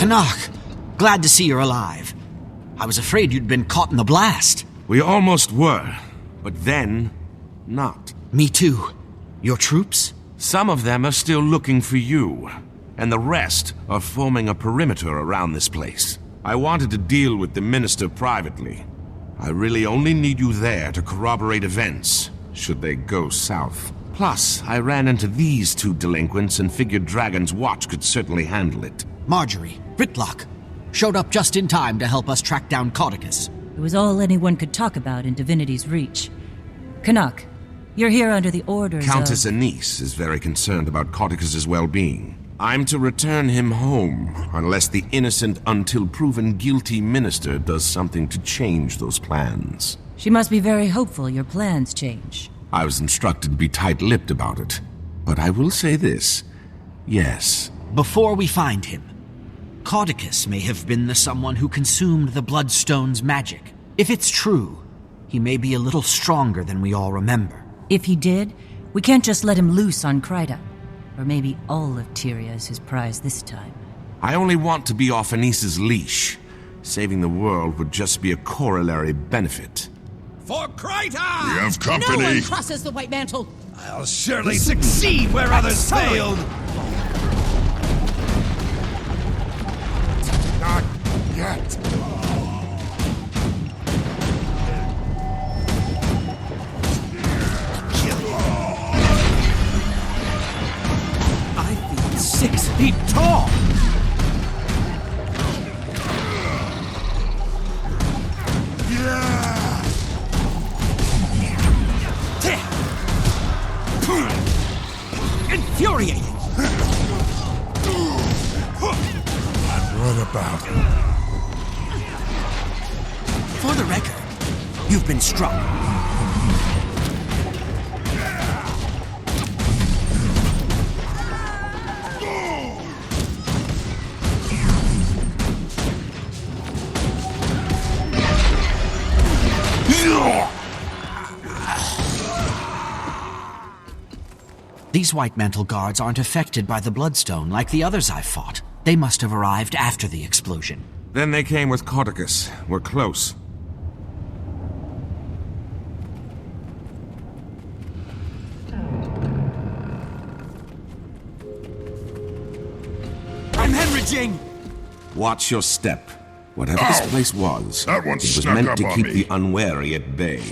Canuck, glad to see you're alive. I was afraid you'd been caught in the blast. We almost were, but then, not. Me too. Your troops? Some of them are still looking for you, and the rest are forming a perimeter around this place. I wanted to deal with the Minister privately. I really only need you there to corroborate events, should they go south. Plus, I ran into these two delinquents and figured Dragon's Watch could certainly handle it. Marjorie, Britlock, showed up just in time to help us track down Caudicus. It was all anyone could talk about in Divinity's Reach. Canuck, you're here under the orders Countess of... Anise is very concerned about Caudicus's well-being. I'm to return him home, unless the innocent until proven guilty minister does something to change those plans. She must be very hopeful your plans change. I was instructed to be tight-lipped about it. But I will say this. Yes. Before we find him, Caudicus may have been the someone who consumed the Bloodstone's magic. If it's true, he may be a little stronger than we all remember. If he did, we can't just let him loose on Kryta. Or maybe all of Tyria is his prize this time. I only want to be off Anise's leash. Saving the world would just be a corollary benefit. For Kryta! We have company! No one crosses the White Mantle! I'll surely succeed where others failed! Not yet! I feel 6 feet tall! Infuriating! Run about. For the record, you've been struck. These White Mantle guards aren't affected by the Bloodstone like the others I've fought. They must have arrived after the explosion. Then they came with Caudicus. We're close. I'm hemorrhaging! Watch your step. Whatever this place was, That one it was snuck meant up to on keep me. the unwary at bay.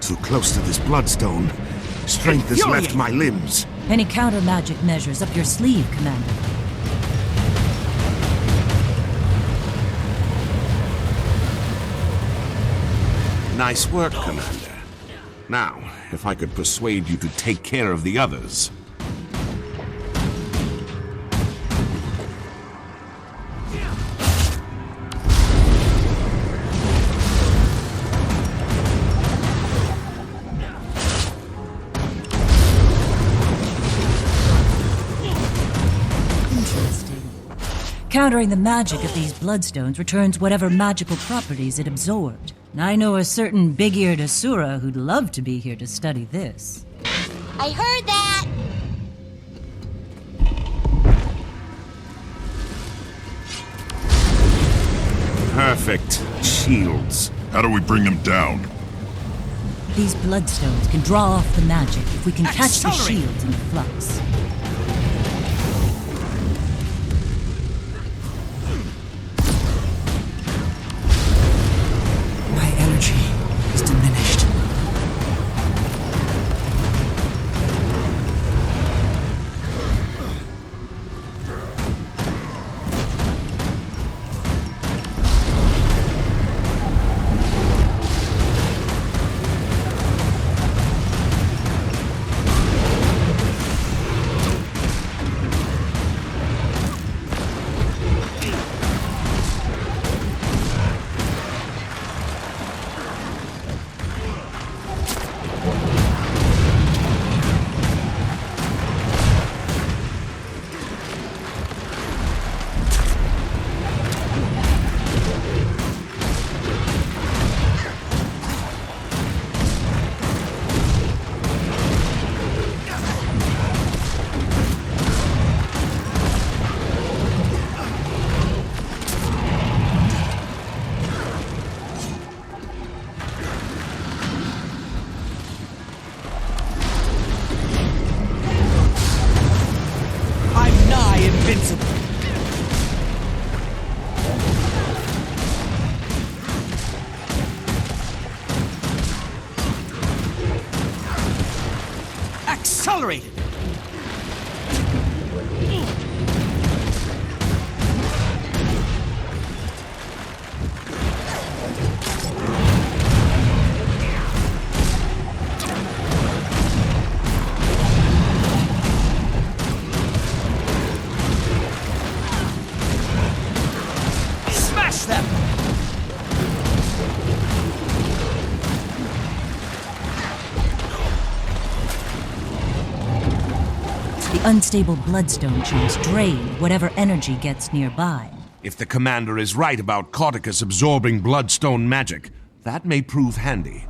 Too close to this bloodstone. Strength has left my limbs. Any counter-magic measures up your sleeve, Commander? Nice work, Commander. Now, if I could persuade you to take care of the others. Countering the magic of these bloodstones returns whatever magical properties it absorbed. I know a certain big-eared Asura who'd love to be here to study this. I heard that! Perfect. Shields. How do we bring him down? These bloodstones can draw off the magic if we can catch the Accelerate! shields in the flux. My energy is diminished. invincible. Accelerated! Smash them! The unstable bloodstone chunks drain whatever energy gets nearby. If the commander is right about Caudicus absorbing bloodstone magic, that may prove handy.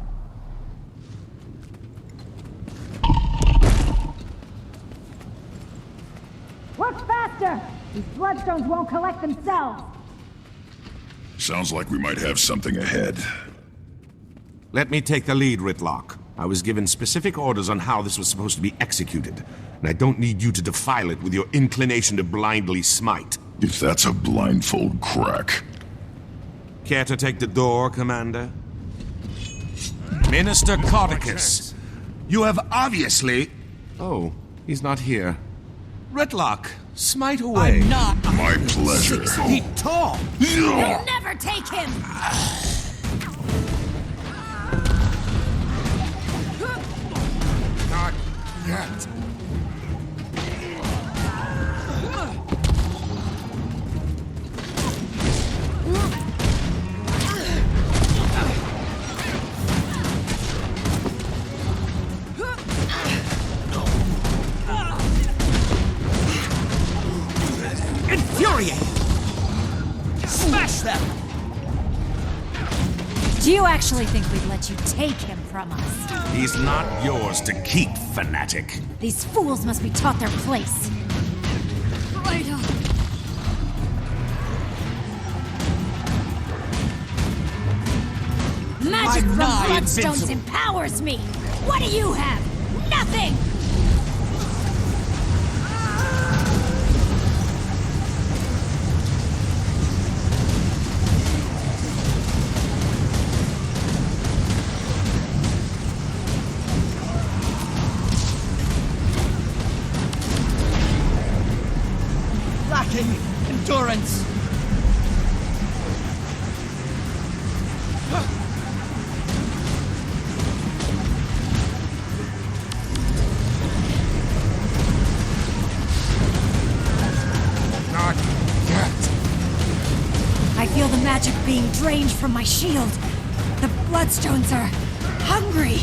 Work faster! These bloodstones won't collect themselves! Sounds like we might have something ahead. Let me take the lead, Rytlock. I was given specific orders on how this was supposed to be executed, and I don't need you to defile it with your inclination to blindly smite. If that's a blindfold crack. Care to take the door, Commander? Minister Caudicus, you have obviously... Oh, he's not here. Rytlock, smite away. I'm not My pleasure. 6 feet tall! You'll never take him! Not yet. Infuriating! Smash them! Do you actually think we'd let you take him from us? He's not yours to keep, fanatic. These fools must be taught their place. Right on. Magic I'm from not bloodstones invincible. empowers me! What do you have? Nothing! Lacking endurance! Not yet. I feel the magic being drained from my shield. The bloodstones are hungry.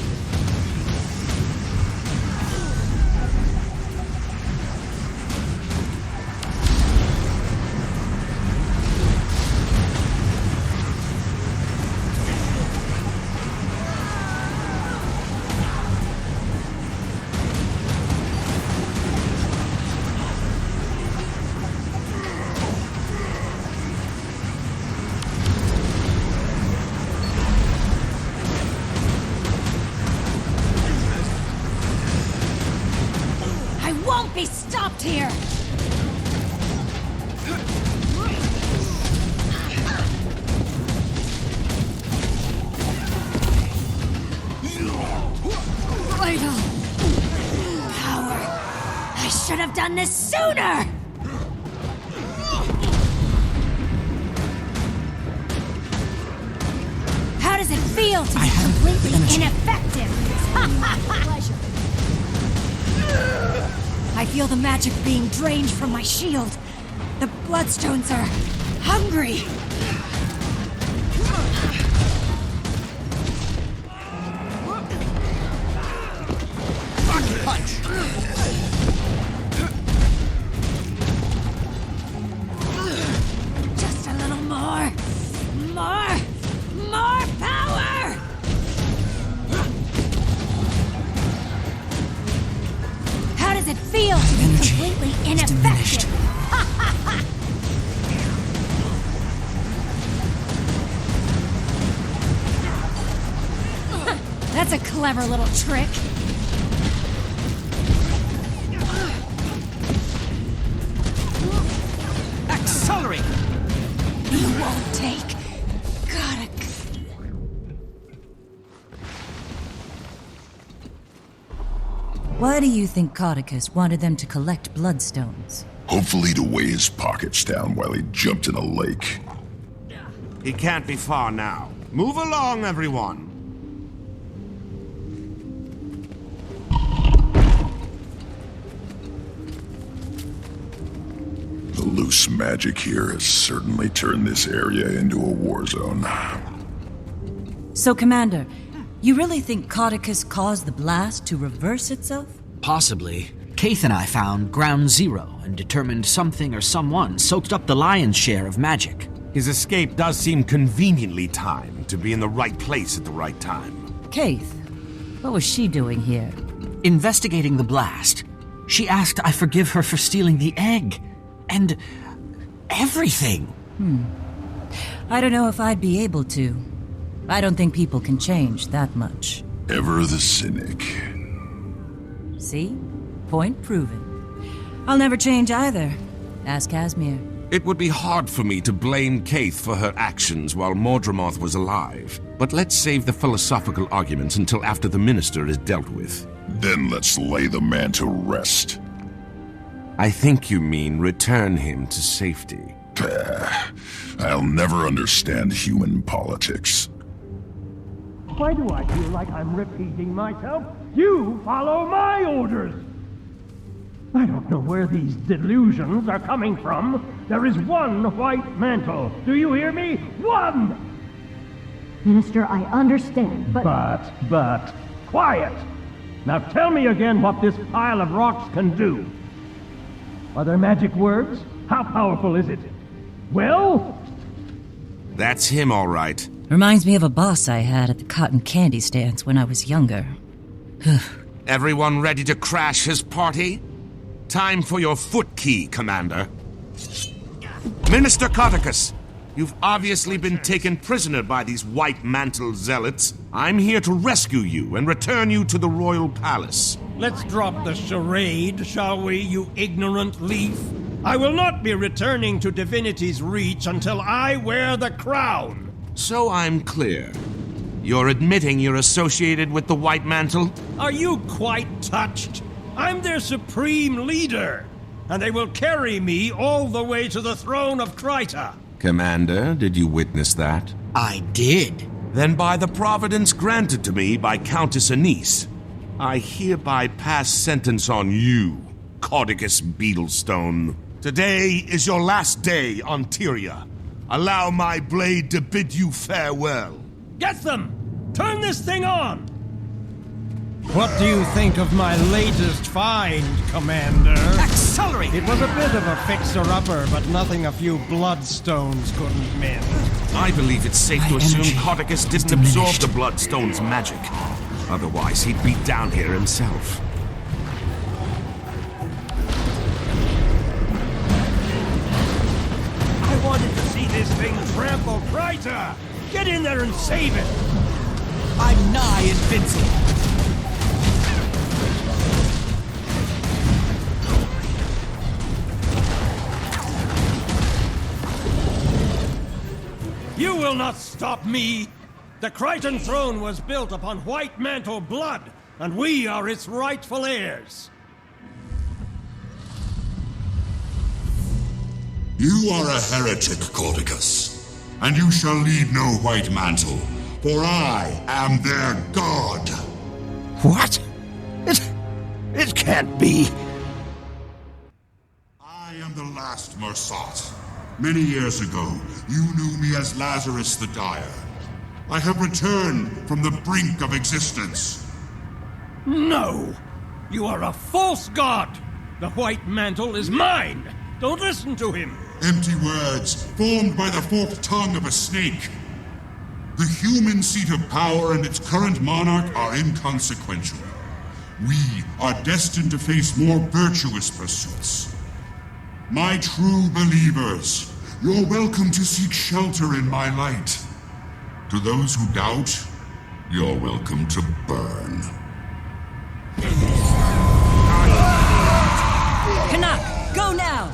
I won't be stopped here! Right on. Power. I should have done this sooner! How does it feel to be completely ineffective? Pleasure. I feel the magic being drained from my shield. The bloodstones are hungry. Punch! Just a little more. More power! How does it feel to be completely ineffective? That's a clever little trick. Accelerate! You won't take Codicus. Why do you think Codicus wanted them to collect bloodstones? Hopefully to weigh his pockets down while he jumped in a lake. He can't be far now. Move along, everyone. The loose magic here has certainly turned this area into a war zone. So, Commander, you really think Codicus caused the blast to reverse itself? Possibly. Kaith and I found Ground Zero and determined something or someone soaked up the lion's share of magic. His escape does seem conveniently timed to be in the right place at the right time. Kaith, what was she doing here? Investigating the blast, she asked I forgive her for stealing the egg. And everything. I don't know if I'd be able to. I don't think people can change that much. Ever the cynic. See? Point proven. I'll never change either. Ask Casimir. It would be hard for me to blame Kaith for her actions while Mordramoth was alive, but let's save the philosophical arguments until after the Minister is dealt with. Then let's lay the man to rest. I think you mean return him to safety. I'll never understand human politics. Why do I feel like I'm repeating myself? You follow my orders! I don't know where these delusions are coming from. There is one white mantle. Do you hear me? One! Minister, I understand, But, quiet! Now tell me again what this pile of rocks can do. Are there magic words? How powerful is it? Well? That's him, all right. Reminds me of a boss I had at the cotton candy stands when I was younger. Everyone ready to crash his party? Time for your foot key, Commander. Minister Codicus, you've obviously been taken prisoner by these white mantle zealots. I'm here to rescue you and return you to the royal palace. Let's drop the charade, shall we, you ignorant leaf? I will not be returning to Divinity's Reach until I wear the crown. So I'm clear. You're admitting you're associated with the White Mantle? Are you quite touched? I'm their supreme leader, and they will carry me all the way to the throne of Kryta. Commander, did you witness that? I did. Then by the providence granted to me by Countess Anise, I hereby pass sentence on you, Codicus Beetlestone. Today is your last day on Tyria. Allow my blade to bid you farewell. Get them! Turn this thing on! What do you think of my latest find, Commander? Accelerate! It was a bit of a fixer-upper, but nothing a few bloodstones couldn't mend. I believe it's safe to My assume energy Codicus is didn't absorb diminished. the Bloodstone's magic. Otherwise, he'd be down here himself. I wanted to see this thing trample Kryta! Get in there and save it! I'm nigh invincible. You will not stop me! The Krytan throne was built upon White Mantle blood, and we are its rightful heirs. You are a heretic, Codicus, and you shall lead no White Mantle, for I am their god. What? It can't be. I am the last Mersat. Many years ago, you knew me as Lazarus the Dire. I have returned from the brink of existence. No! You are a false god! The White Mantle is mine! Don't listen to him! Empty words formed by the forked tongue of a snake. The human seat of power and its current monarch are inconsequential. We are destined to face more virtuous pursuits. My true believers, you're welcome to seek shelter in my light. To those who doubt, you're welcome to burn. Canuck, go now!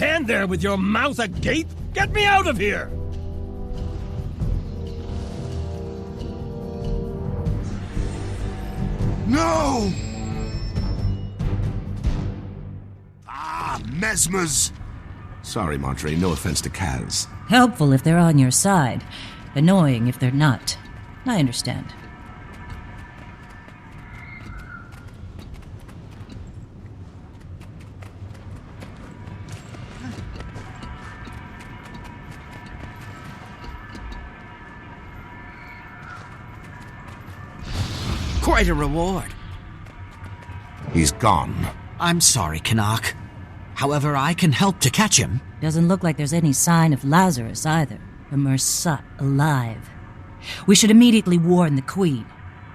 stand there with your mouth agape? Get me out of here! No! Ah, Mesmers! Sorry, Montre, no offense to Kaz. Helpful if they're on your side. Annoying if they're not. I understand. Quite a reward. He's gone. I'm sorry, Canuck. However, I can help to catch him. Doesn't look like there's any sign of Lazarus either. Or Mersat alive. We should immediately warn the Queen,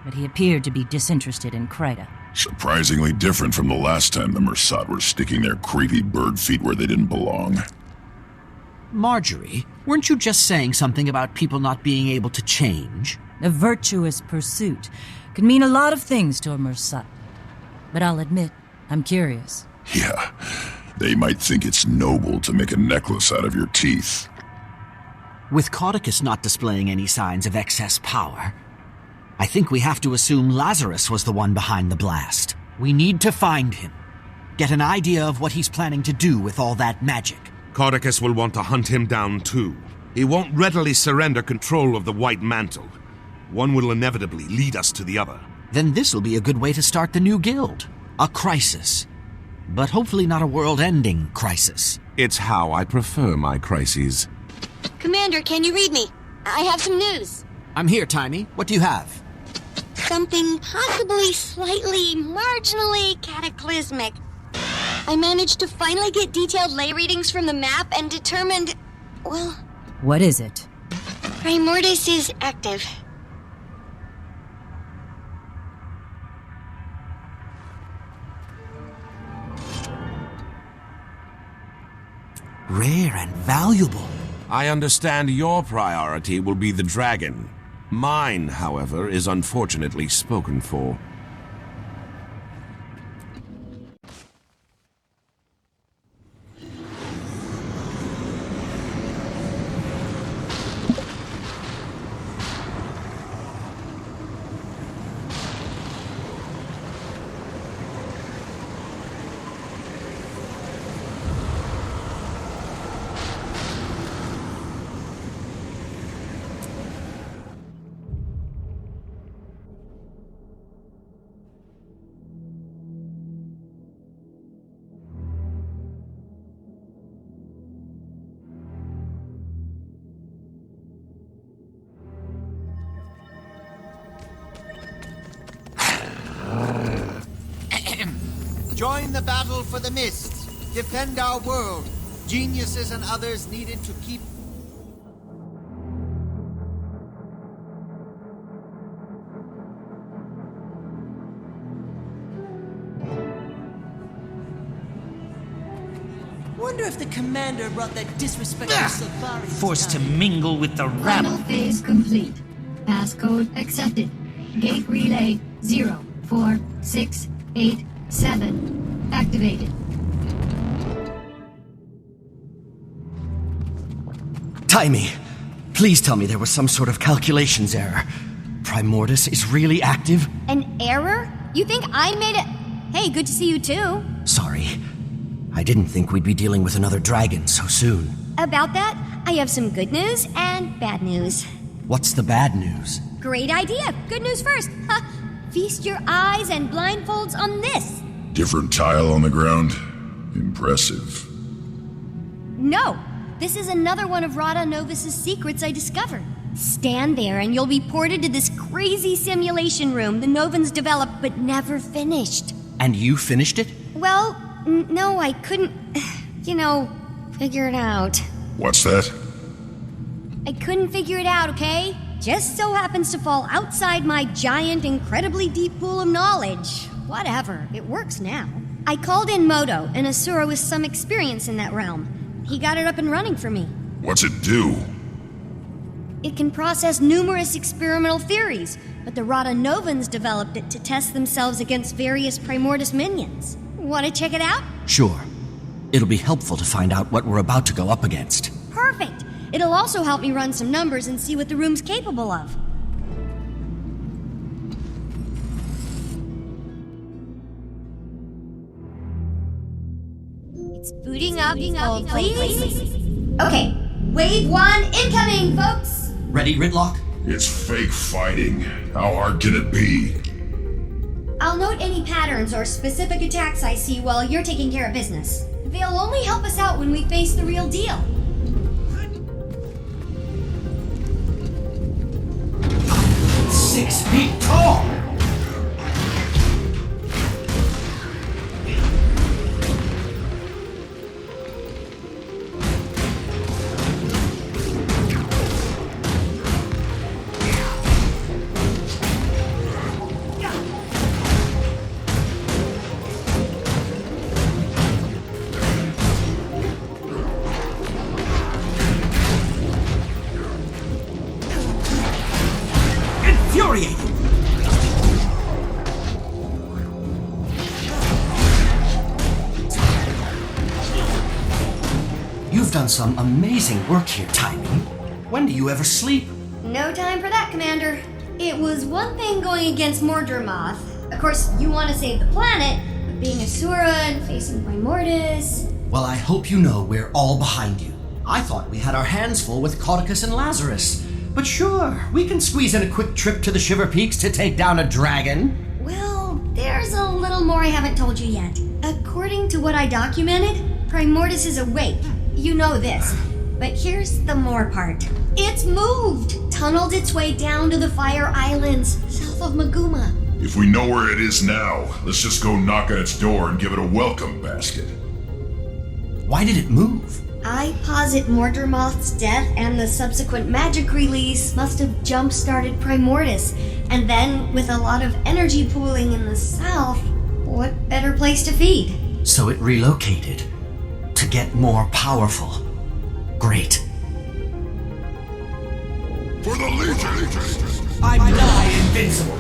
but he appeared to be disinterested in Kryta. Surprisingly different from the last time the Mersat were sticking their creepy bird feet where they didn't belong. Marjorie, weren't you just saying something about people not being able to change? A virtuous pursuit can mean a lot of things to a Mersat. But I'll admit, I'm curious. Yeah, they might think it's noble to make a necklace out of your teeth. With Caudicus not displaying any signs of excess power, I think we have to assume Lazarus was the one behind the blast. We need to find him. Get an idea of what he's planning to do with all that magic. Caudicus will want to hunt him down too. He won't readily surrender control of the White Mantle. One will inevitably lead us to the other. Then this'll be a good way to start the new guild. A crisis. But hopefully not a world-ending crisis. It's how I prefer my crises. Commander, can you read me? I have some news. I'm here, Timey. What do you have? Something possibly slightly, marginally cataclysmic. I managed to finally get detailed lay readings from the map and determined, well... What is it? Primordus is active. Rare and valuable. I understand your priority will be the dragon. Mine, however, is unfortunately spoken for. Join the battle for the mist. Defend our world. Geniuses and others needed to keep... Wonder if the commander brought that disrespectful safari. Forced to mingle with the rabble. Final phase complete. Passcode accepted. Gate relay 04687 activated. Timey, please tell me there was some sort of calculations error. Primordus is really active? An error? You think I made it? Hey, good to see you too. Sorry. I didn't think we'd be dealing with another dragon so soon. About that, I have some good news and bad news. What's the bad news? Great idea. Good news first. Ha! Feast your eyes and blindfolds on this. Different tile on the ground. Impressive. No, this is another one of Rada Novus's secrets I discovered. Stand there and you'll be ported to this crazy simulation room the Novans developed but never finished. And you finished it? Well, no, I couldn't, figure it out. What's that? I couldn't figure it out, okay? Just so happens to fall outside my giant, incredibly deep pool of knowledge. Whatever, it works now. I called in Moto, an Asura with some experience in that realm. He got it up and running for me. What's it do? It can process numerous experimental theories, but the Rada Novans developed it to test themselves against various Primordus minions. Want to check it out? Sure. It'll be helpful to find out what we're about to go up against. Perfect! It'll also help me run some numbers and see what the room's capable of. It's booting up, hold please. Okay, wave 1 incoming, folks! Ready, Ritlock? It's fake fighting. How hard can it be? I'll note any patterns or specific attacks I see while you're taking care of business. They'll only help us out when we face the real deal. 6 feet tall! You've done some amazing work here, Tiny. When do you ever sleep? No time for that, Commander. It was one thing going against Mordremoth. Of course, you want to save the planet, but being Asura and facing Primordus... Well, I hope you know we're all behind you. I thought we had our hands full with Caudicus and Lazarus. But sure, we can squeeze in a quick trip to the Shiver Peaks to take down a dragon. Well, there's a little more I haven't told you yet. According to what I documented, Primordus is awake. You know this. But here's the more part. It's moved! Tunneled its way down to the Fire Islands, south of Maguma. If we know where it is now, let's just go knock on its door and give it a welcome basket. Why did it move? I posit Mordremoth's death and the subsequent magic release must have jump-started Primordus. And then, with a lot of energy pooling in the south, what better place to feed? So it relocated. To get more powerful. Great. For the Legion! I'm nigh invincible.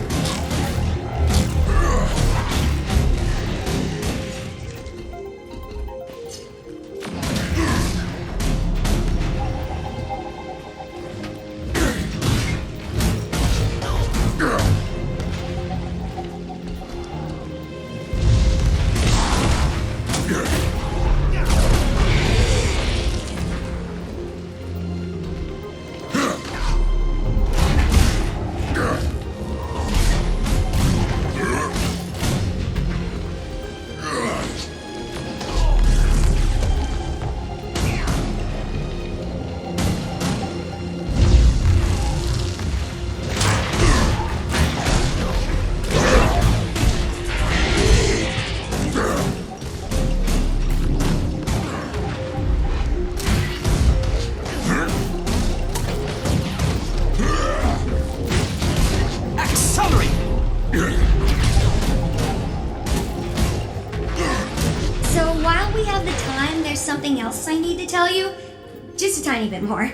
Something else I need to tell you? Just a tiny bit more.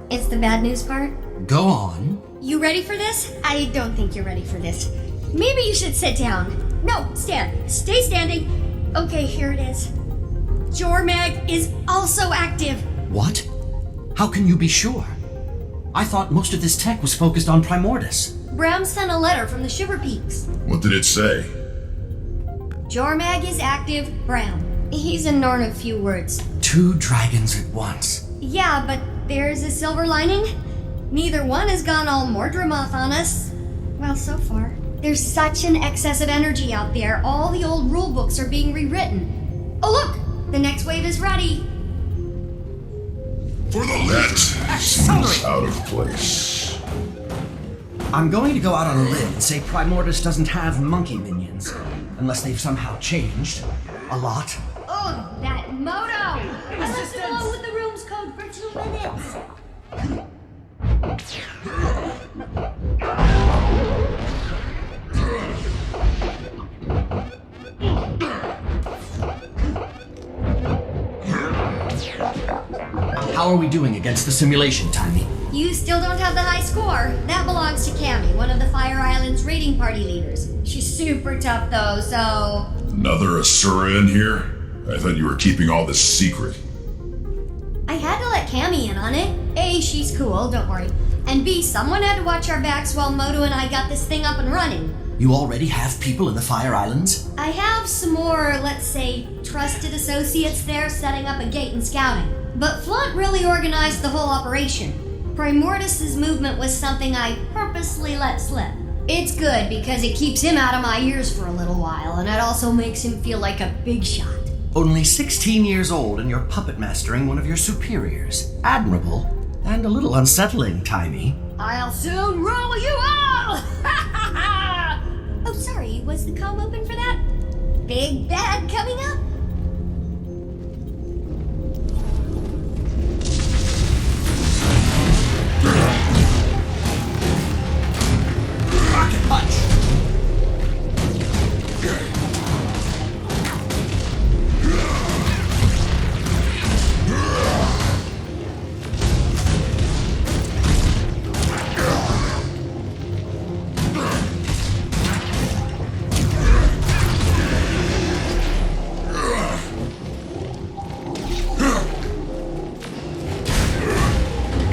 It's the bad news part. Go on. You ready for this? I don't think you're ready for this. Maybe you should sit down. No, stand. Stay standing. Okay, here it is. Jormag is also active. What? How can you be sure? I thought most of this tech was focused on Primordus. Bram sent a letter from the Shiver Peaks. What did it say? Jormag is active, Bram. He's a Norn of few words. 2 dragons at once. Yeah, but there's a silver lining. Neither one has gone all Mordremoth on us. Well, so far. There's such an excess of energy out there, all the old rulebooks are being rewritten. Oh look! The next wave is ready. For the Legion! Seems out of place. I'm going to go out on a limb and say Primordus doesn't have monkey minions. Unless they've somehow changed. A lot. Oh, that Moto! I left it alone with the room's code for 2 minutes. How are we doing against the simulation, Tiny? You still don't have the high score. That belongs to Cammy, one of the Fire Island's raiding party leaders. She's super tough though, so... Another Asura in here? I thought you were keeping all this secret. I had to let Cammy in on it. A, she's cool, don't worry. And B, someone had to watch our backs while Moto and I got this thing up and running. You already have people in the Fire Islands? I have some more, let's say, trusted associates there setting up a gate and scouting. But Flaunt really organized the whole operation. Primordus's movement was something I purposely let slip. It's good because it keeps him out of my ears for a little while, and it also makes him feel like a big shot. Only 16 years old and you're puppet mastering one of your superiors. Admirable. And a little unsettling, Timey. I'll soon rule you all! Oh, sorry, was the comm open for that? Big bad coming up? Rocket punch!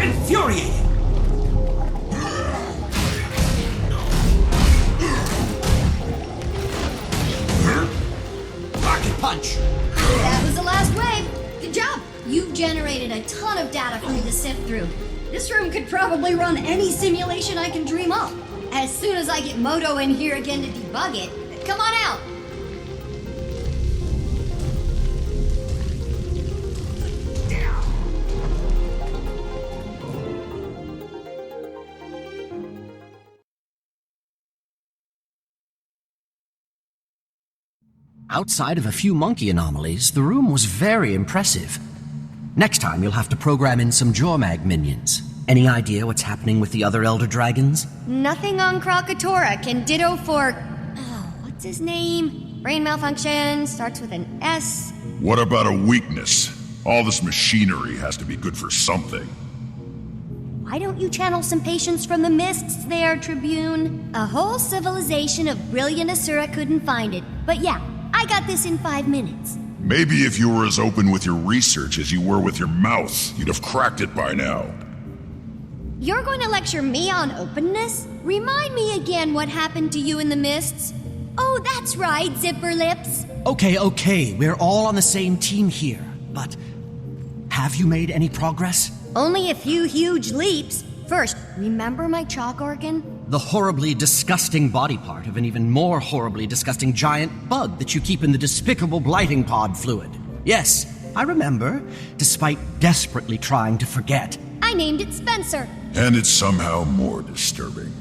Infuriating! Rocket punch! That was the last wave. Good job. You've generated a ton of data for me to sift through. This room could probably run any simulation I can dream up. As soon as I get Moto in here again to debug it, come on out. Outside of a few monkey anomalies, the room was very impressive. Next time, you'll have to program in some Jormag minions. Any idea what's happening with the other Elder Dragons? Nothing on Krakatoa can ditto for... Oh, what's his name? Brain malfunction, starts with an S. What about a weakness? All this machinery has to be good for something. Why don't you channel some patience from the mists there, Tribune? A whole civilization of brilliant Asura couldn't find it. But yeah, I got this in 5 minutes. Maybe if you were as open with your research as you were with your mouth, you'd have cracked it by now. You're going to lecture me on openness? Remind me again what happened to you in the mists. Oh, that's right, Zipper Lips. Okay, we're all on the same team here. But have you made any progress? Only a few huge leaps. First, remember my chalk organ? The horribly disgusting body part of an even more horribly disgusting giant bug that you keep in the despicable blighting pod fluid. Yes, I remember, despite desperately trying to forget. I named it Spencer. And it's somehow more disturbing.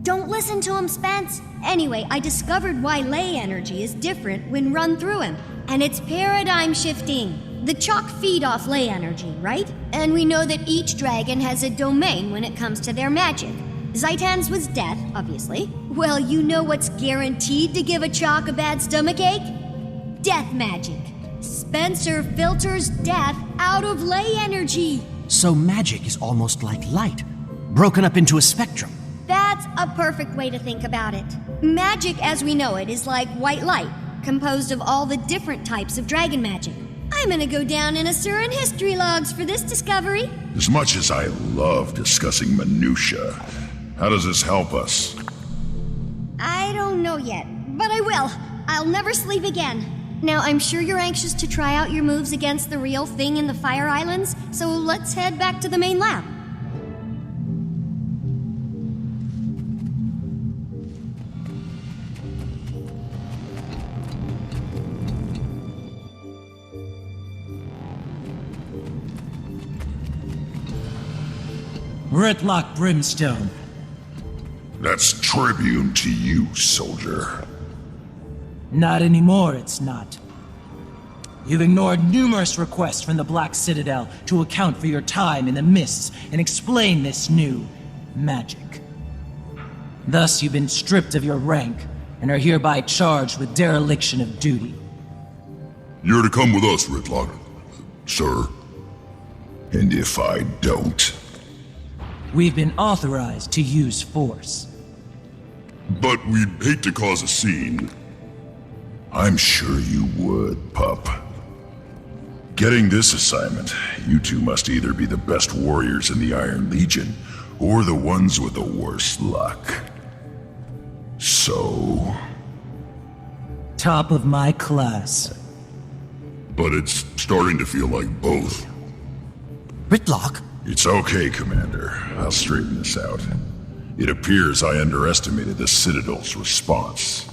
Don't listen to him, Spence. Anyway, I discovered why ley energy is different when run through him. And it's paradigm shifting. The chalk feed off ley energy, right? And we know that each dragon has a domain when it comes to their magic. Zaitan's was death, obviously. Well, you know what's guaranteed to give a chalk a bad stomachache? Death magic. Spencer filters death out of ley energy. So magic is almost like light, broken up into a spectrum. That's a perfect way to think about it. Magic as we know it is like white light, composed of all the different types of dragon magic. I'm gonna go down in Asuran history logs for this discovery. As much as I love discussing minutia, how does this help us? I don't know yet, but I will. I'll never sleep again. Now, I'm sure you're anxious to try out your moves against the real thing in the Fire Islands, so let's head back to the main lab. Ritlock Brimstone. That's Tribune to you, soldier. Not anymore, it's not. You've ignored numerous requests from the Black Citadel to account for your time in the mists and explain this new magic. Thus, you've been stripped of your rank and are hereby charged with dereliction of duty. You're to come with us, Ritlock, sir. And if I don't... We've been authorized to use force. But we'd hate to cause a scene. I'm sure you would, pup. Getting this assignment, you two must either be the best warriors in the Iron Legion, or the ones with the worst luck. So... Top of my class. But it's starting to feel like both. Rytlock? It's okay, Commander. I'll straighten this out. It appears I underestimated the Citadel's response.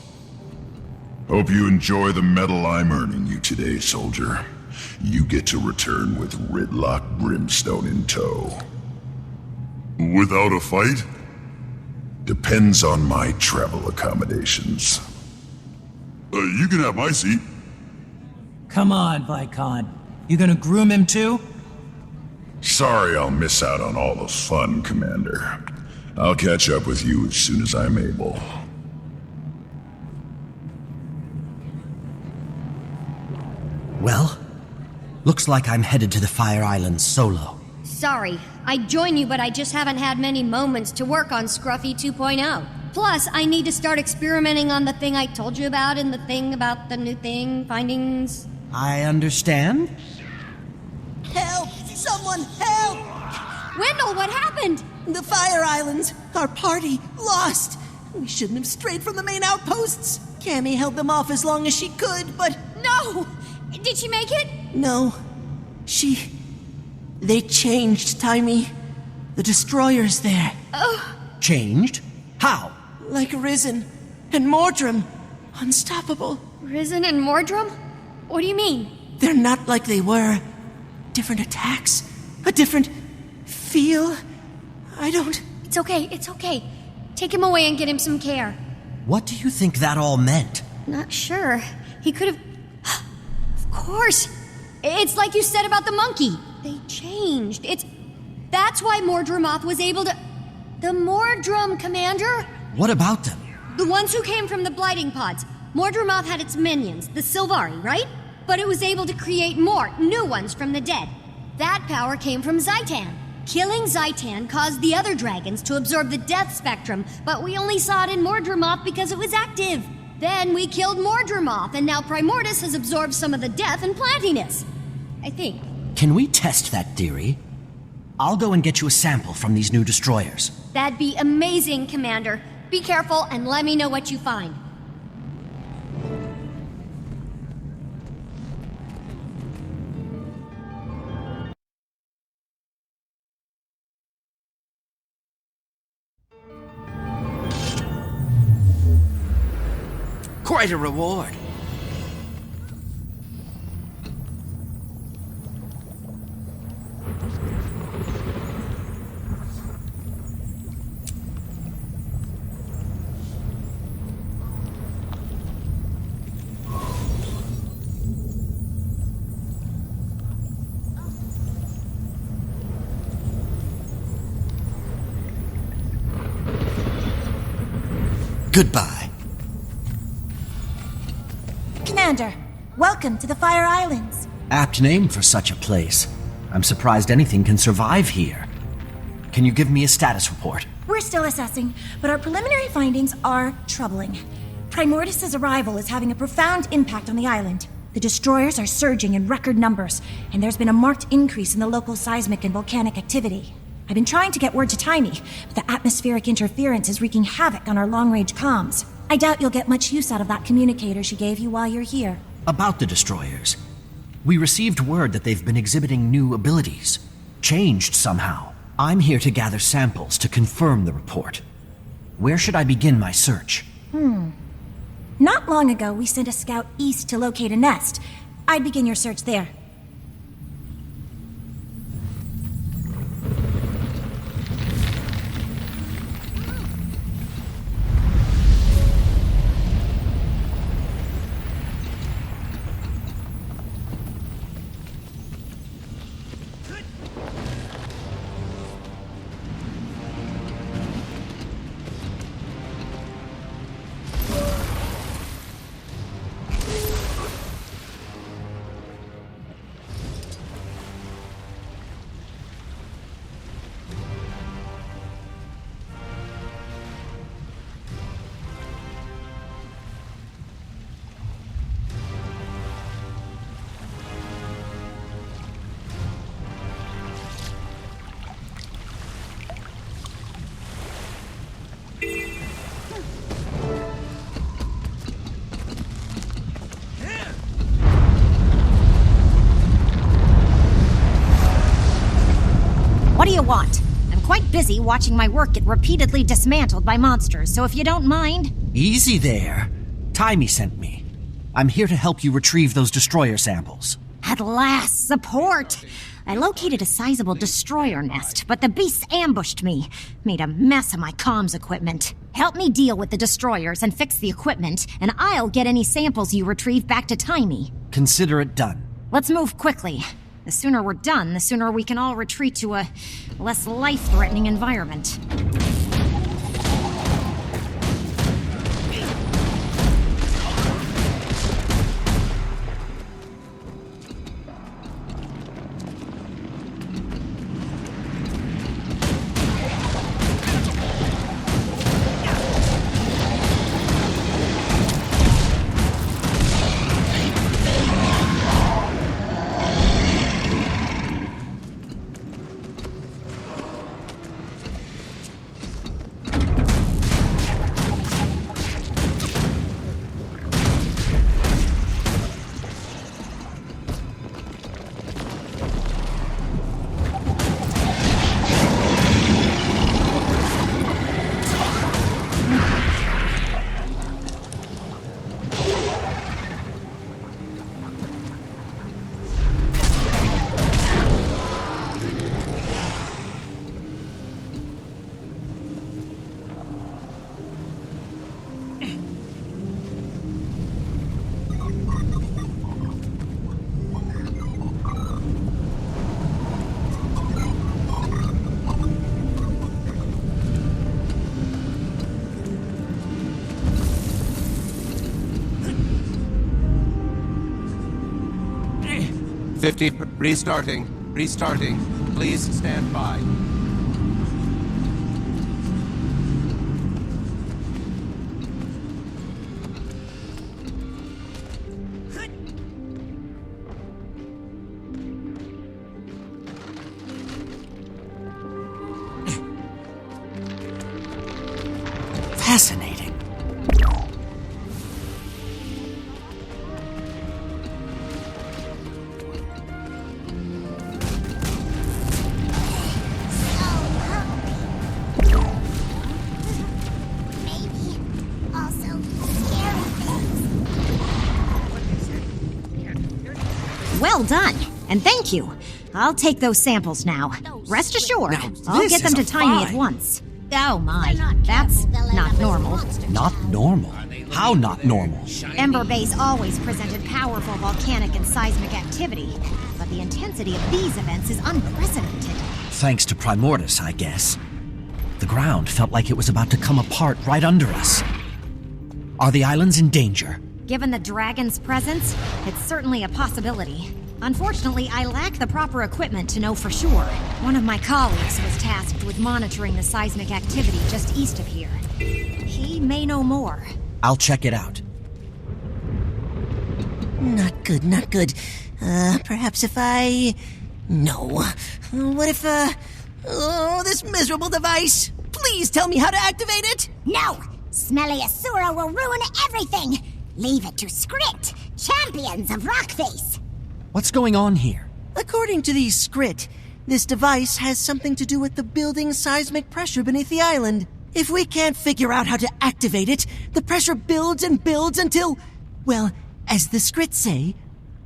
Hope you enjoy the medal I'm earning you today, soldier. You get to return with Rytlock Brimstone in tow. Without a fight? Depends on my travel accommodations. You can have my seat. Come on, Vicon. You gonna groom him too? Sorry I'll miss out on all the fun, Commander. I'll catch up with you as soon as I'm able. Well, looks like I'm headed to the Fire Islands solo. Sorry, I'd join you, but I just haven't had many moments to work on Scruffy 2.0. Plus, I need to start experimenting on the thing I told you about and the thing about the new thing, findings. I understand. Help! Someone help! Wendell, what happened? The Fire Islands. Our party lost. We shouldn't have strayed from the main outposts. Cammy held them off as long as she could, but... No! Did she make it? No. They changed, Timey. The destroyer's there. Oh. Changed? How? Like Risen and Mordrum. Unstoppable. Risen and Mordrum? What do you mean? They're not like they were. Different attacks. A different feel. I don't... It's okay. Take him away and get him some care. What do you think that all meant? Not sure. He could have... Of course. It's like you said about the monkey. They changed. That's why Mordremoth was able to... The Mordrum, Commander? What about them? The ones who came from the Blighting Pods. Mordremoth had its minions, the Sylvari, right? But it was able to create more, new ones from the dead. That power came from Zhaitan. Killing Zhaitan caused the other dragons to absorb the death spectrum, but we only saw it in Mordremoth because it was active. Then we killed Mordremoth, and now Primordus has absorbed some of the death and plantiness. I think. Can we test that theory? I'll go and get you a sample from these new destroyers. That'd be amazing, Commander. Be careful and let me know what you find. Quite a reward. Goodbye. Commander, welcome to the Fire Islands. Apt name for such a place. I'm surprised anything can survive here. Can you give me a status report? We're still assessing, but our preliminary findings are troubling. Primordus' arrival is having a profound impact on the island. The destroyers are surging in record numbers, and there's been a marked increase in the local seismic and volcanic activity. I've been trying to get word to Timey, but the atmospheric interference is wreaking havoc on our long-range comms. I doubt you'll get much use out of that communicator she gave you while you're here. About the destroyers. We received word that they've been exhibiting new abilities. Changed somehow. I'm here to gather samples to confirm the report. Where should I begin my search? Not long ago, we sent a scout east to locate a nest. I'd begin your search there. do you want? I'm quite busy watching my work get repeatedly dismantled by monsters, so if you don't mind... Easy there. Timey sent me. I'm here to help you retrieve those destroyer samples. At last, support! I located a sizable destroyer nest, but the beasts ambushed me. Made a mess of my comms equipment. Help me deal with the destroyers and fix the equipment, and I'll get any samples you retrieve back to Timey. Consider it done. Let's move quickly. The sooner we're done, the sooner we can all retreat to a less life-threatening environment. Restarting. Please stand by. Fascinating. Well done, and thank you. I'll take those samples now. Rest assured, I'll get them to Timey at once. Oh my, that's not normal. Not normal? How not normal? Ember Base always presented powerful volcanic and seismic activity, but the intensity of these events is unprecedented. Thanks to Primordus, I guess. The ground felt like it was about to come apart right under us. Are the islands in danger? Given the dragon's presence, it's certainly a possibility. Unfortunately, I lack the proper equipment to know for sure. One of my colleagues was tasked with monitoring the seismic activity just east of here. He may know more. I'll check it out. Not good, not good. Perhaps if I... No. What if, Oh, this miserable device! Please tell me how to activate it! No! Smelly Asura will ruin everything! Leave it to Skrit, champions of Rockface! What's going on here? According to these Skrit, this device has something to do with the building seismic pressure beneath the island. If we can't figure out how to activate it, the pressure builds and builds until, well, as the Skrit say,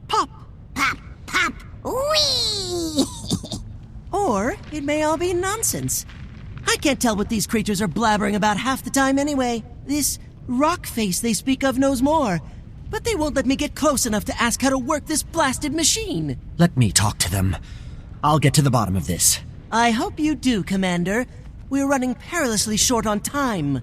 pop. Pop, pop, wee! Or it may all be nonsense. I can't tell what these creatures are blabbering about half the time anyway. This Rockface they speak of knows more, but they won't let me get close enough to ask how to work this blasted machine. Let me talk to them. I'll get to the bottom of this. I hope you do, Commander. We're running perilously short on time.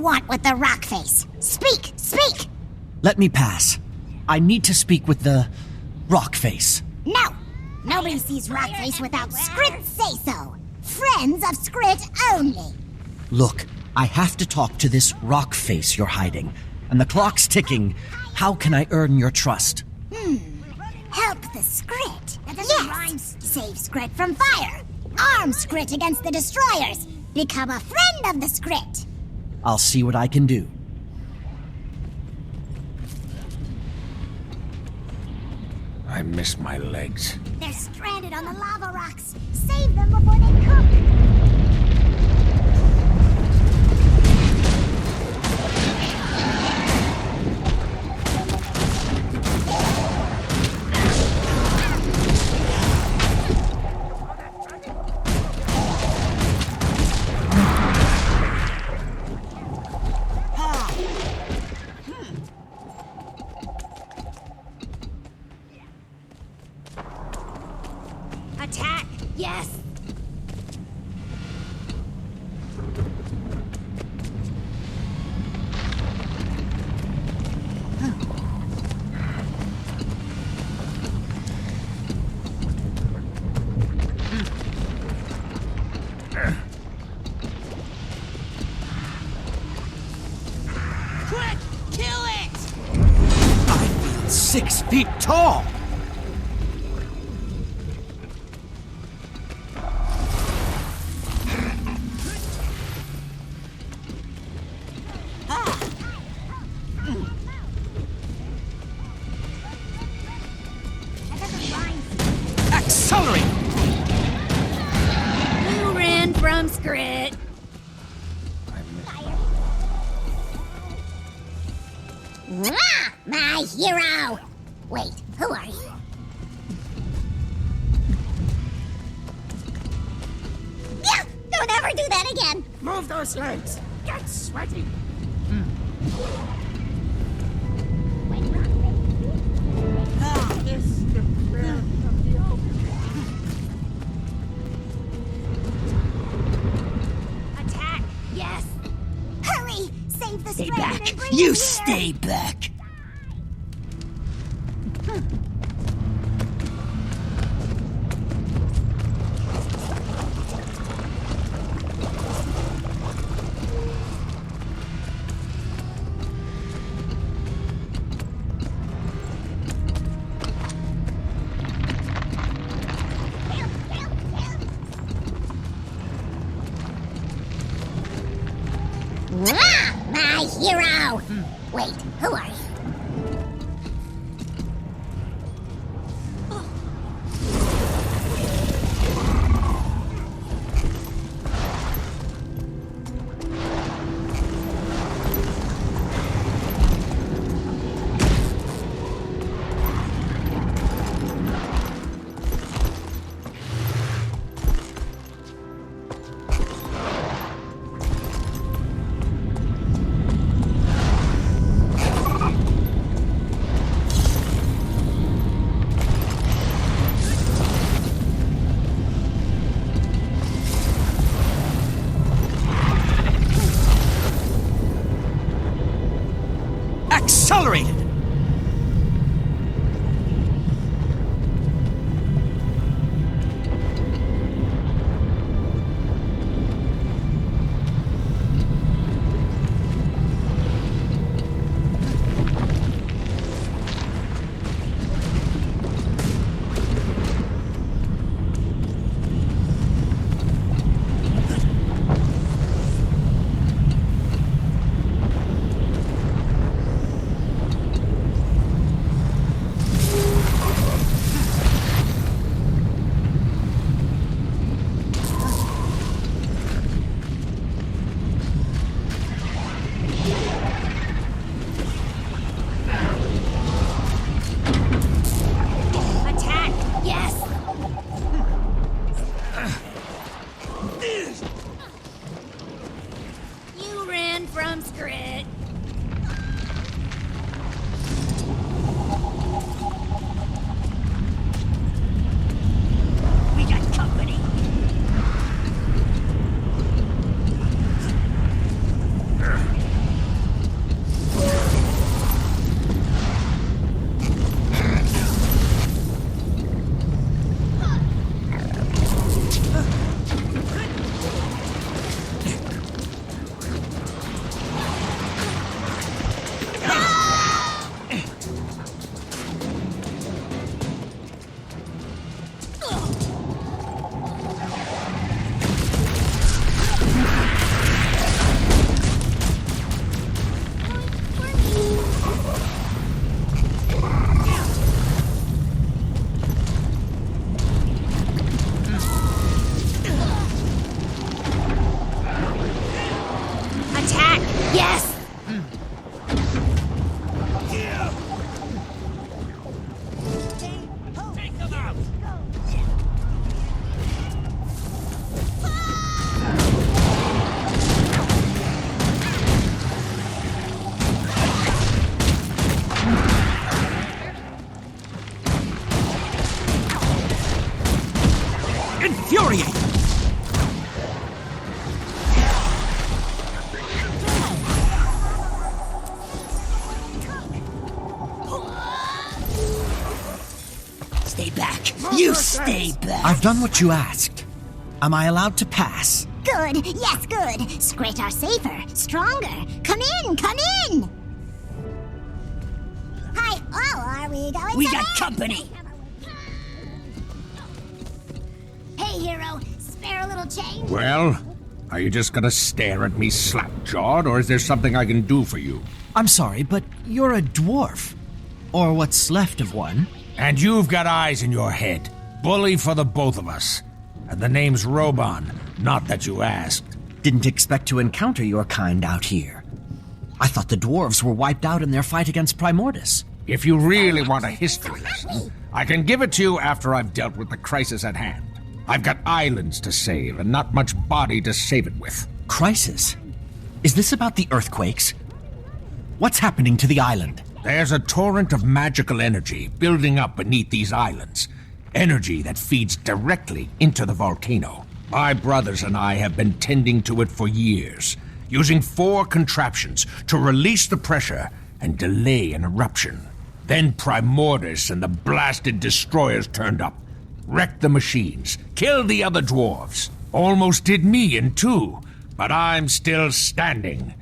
Want with the Rockface? Speak! Let me pass. I need to speak with the Rockface. No! Nobody sees Rockface without Skrit say-so. Friends of Skrit only. Look, I have to talk to this rock face you're hiding. And the clock's ticking. How can I earn your trust? Help the Skrit. Yes. Save Skrit from fire. Arm Skrit against the destroyers. Become a friend of the Skrit. I'll see what I can do. I miss my legs. They're stranded on the lava rocks. Save them before they cook. Attack! Yes! Quick! Kill it! I feel 6 feet tall! Accelerate! You ran from Skrit. Mwah! My hero! Wait, who are you? Yeah, don't ever do that again! Move those legs! Get sweaty! Attack! Yes! Hurry! Save the Stay stranded back! and bring You them stay here. back! Mwah! My hero! Wait, who are you? Accelerated! Attack! Yes! You ran from Skrit. We got company! stay back. I've done what you asked. Am I allowed to pass? Good, yes, good. Skrit are safer, stronger. Come in, come in! Hi, oh, are we going We somewhere? got company. Hey, hero, spare a little change? Well, are you just gonna stare at me slap-jawed, or is there something I can do for you? I'm sorry, but you're a dwarf. Or what's left of one. And you've got eyes in your head. Bully for the both of us. And the name's Roban, not that you asked. Didn't expect to encounter your kind out here. I thought the dwarves were wiped out in their fight against Primordus. If you really want a history lesson, I can give it to you after I've dealt with the crisis at hand. I've got islands to save, and not much body to save it with. Crisis? Is this about the earthquakes? What's happening to the island? There's a torrent of magical energy building up beneath these islands. Energy that feeds directly into the volcano. My brothers and I have been tending to it for years, using 4 contraptions to release the pressure and delay an eruption. Then Primordus and the blasted destroyers turned up, wrecked the machines, killed the other dwarves. Almost did me in 2, but I'm still standing.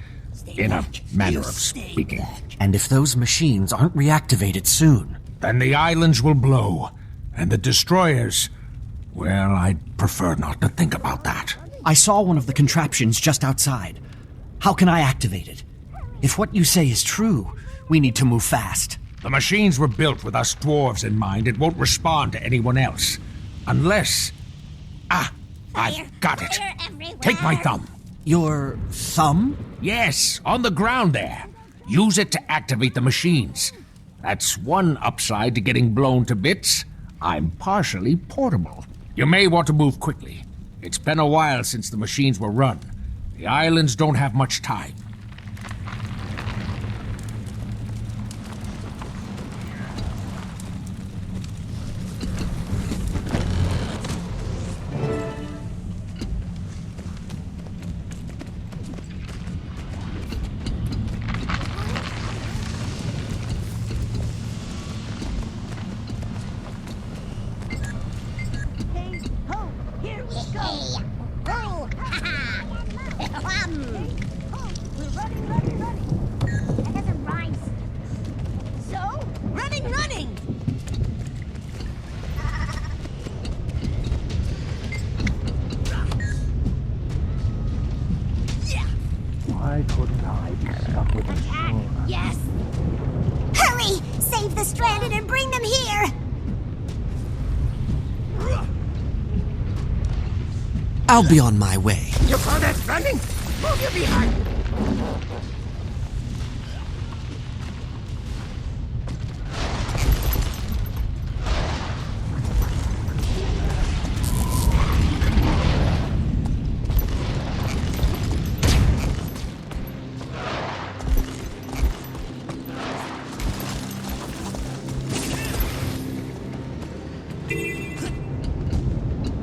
In a manner of speaking. And if those machines aren't reactivated soon, then the islands will blow. And the destroyers... well, I'd prefer not to think about that. I saw one of the contraptions just outside. How can I activate it? If what you say is true, we need to move fast. The machines were built with us dwarves in mind. It won't respond to anyone else. Unless... I've got it. Take my thumb. Your thumb? Yes, on the ground there. Use it to activate the machines. That's one upside to getting blown to bits. I'm partially portable. You may want to move quickly. It's been a while since the machines were run. The islands don't have much time. Why couldn't I be stuck with a sword? Yes! Hurry! Save the stranded and bring them here! I'll be on my way. You call that running? Move your behind!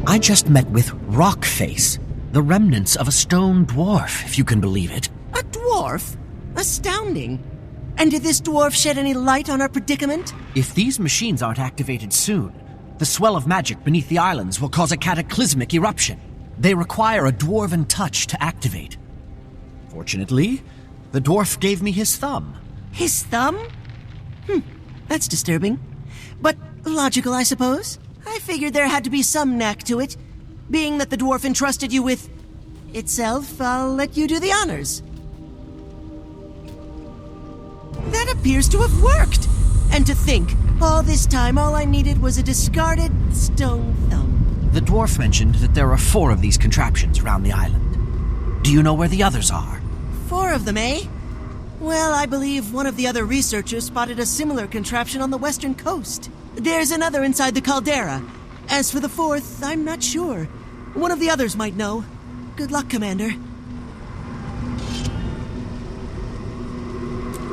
I just met with Rockface, the remnants of a stone dwarf, if you can believe it. A dwarf? Astounding. And did this dwarf shed any light on our predicament? If these machines aren't activated soon, the swell of magic beneath the islands will cause a cataclysmic eruption. They require a dwarven touch to activate. Fortunately, the dwarf gave me his thumb. His thumb? That's disturbing. But logical, I suppose. I figured there had to be some knack to it. Being that the dwarf entrusted you with itself, I'll let you do the honors. That appears to have worked. And to think, all this time all I needed was a discarded stone thumb. The dwarf mentioned that there are 4 of these contraptions around the island. Do you know where the others are? 4 of them, eh? Well, I believe one of the other researchers spotted a similar contraption on the western coast. There's another inside the caldera. As for the 4th, I'm not sure. One of the others might know. Good luck, Commander.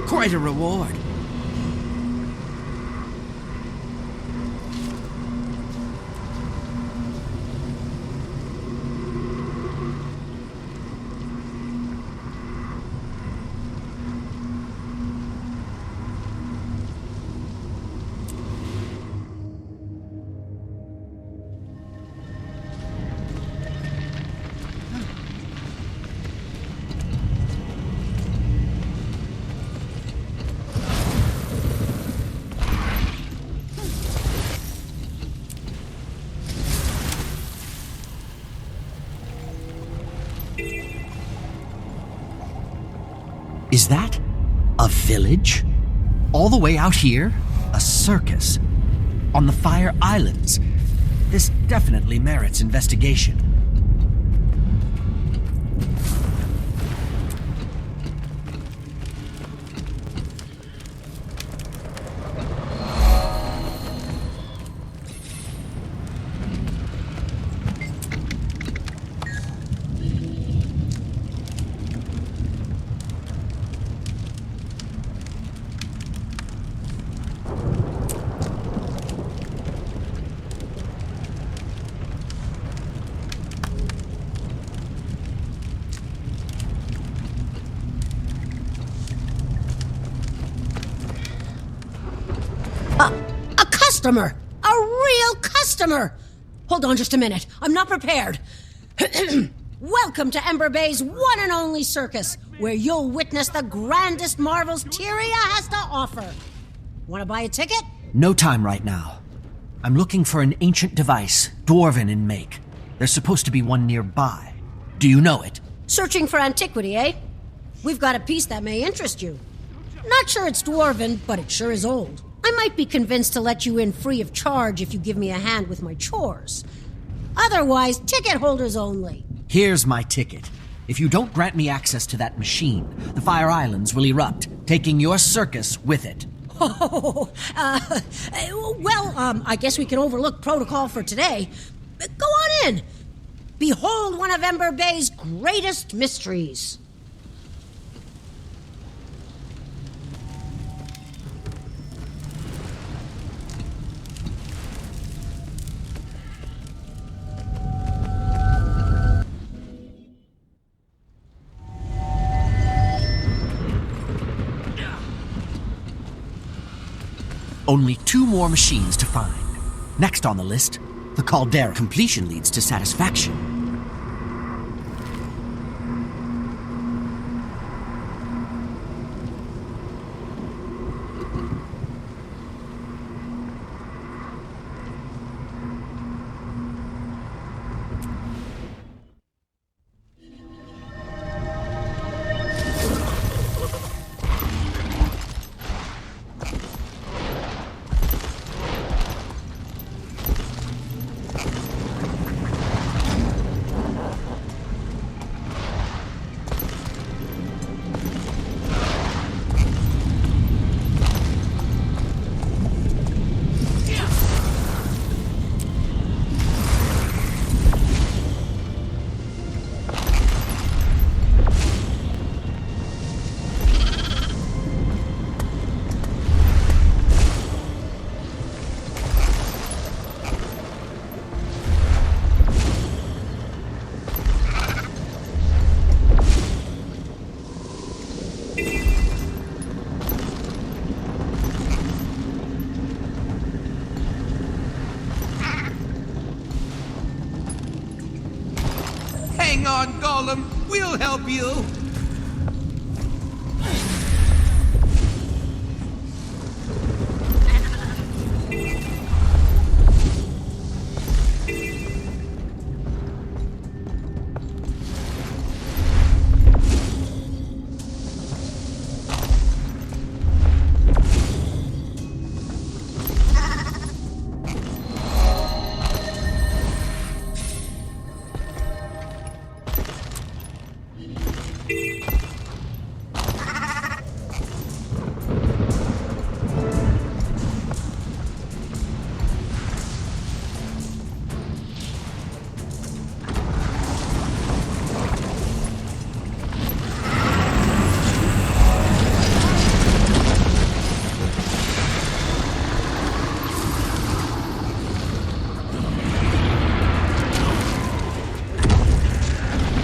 Quite a reward. Is that a village? All the way out here? A circus? On the Fire Islands? This definitely merits investigation. Customer! A real customer! Hold on just a minute. I'm not prepared. Welcome to Ember Bay's one and only circus, where you'll witness the grandest marvels Tyria has to offer. Want to buy a ticket? No time right now. I'm looking for an ancient device, dwarven in make. There's supposed to be one nearby. Do you know it? Searching for antiquity, eh? We've got a piece that may interest you. Not sure it's dwarven, but it sure is old. I might be convinced to let you in free of charge if you give me a hand with my chores. Otherwise, ticket holders only. Here's my ticket. If you don't grant me access to that machine, the Fire Islands will erupt, taking your circus with it. I guess we can overlook protocol for today. Go on in. Behold one of Ember Bay's greatest mysteries. Only 2 more machines to find. Next on the list, the Caldera. Completion leads to satisfaction. Hang on, Golem. We'll help you.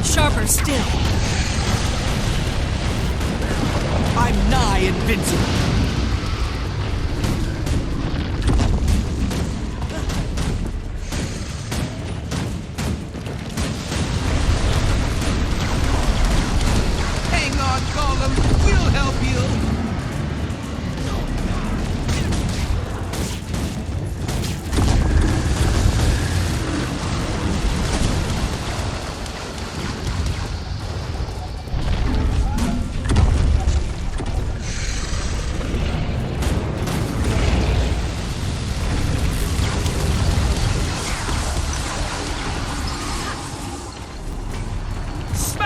Sharper still. I'm nigh invincible. Hang on, Golem. We'll help you.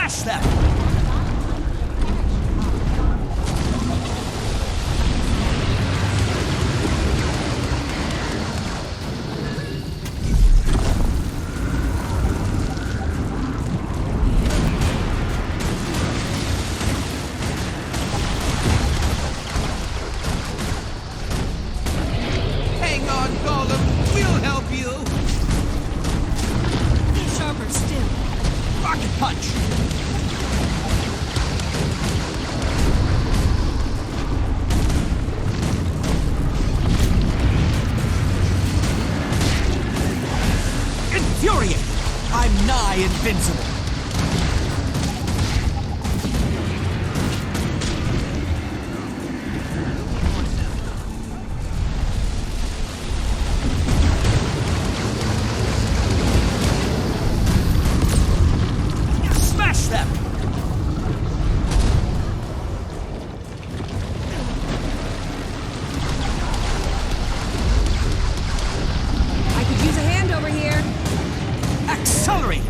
Smash them! Hang on, Golem. We'll help you. Sharper still. Rocket punch! Infuriate! I'm nigh invincible. Smash them! I could use a hand over here. Accelerate!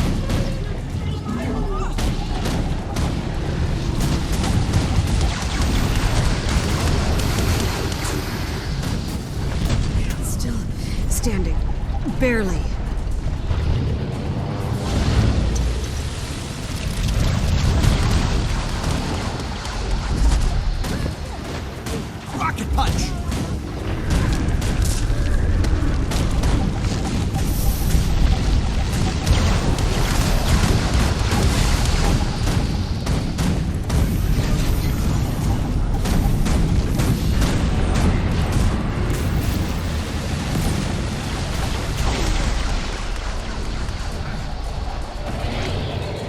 Still standing. Barely. Rocket punch!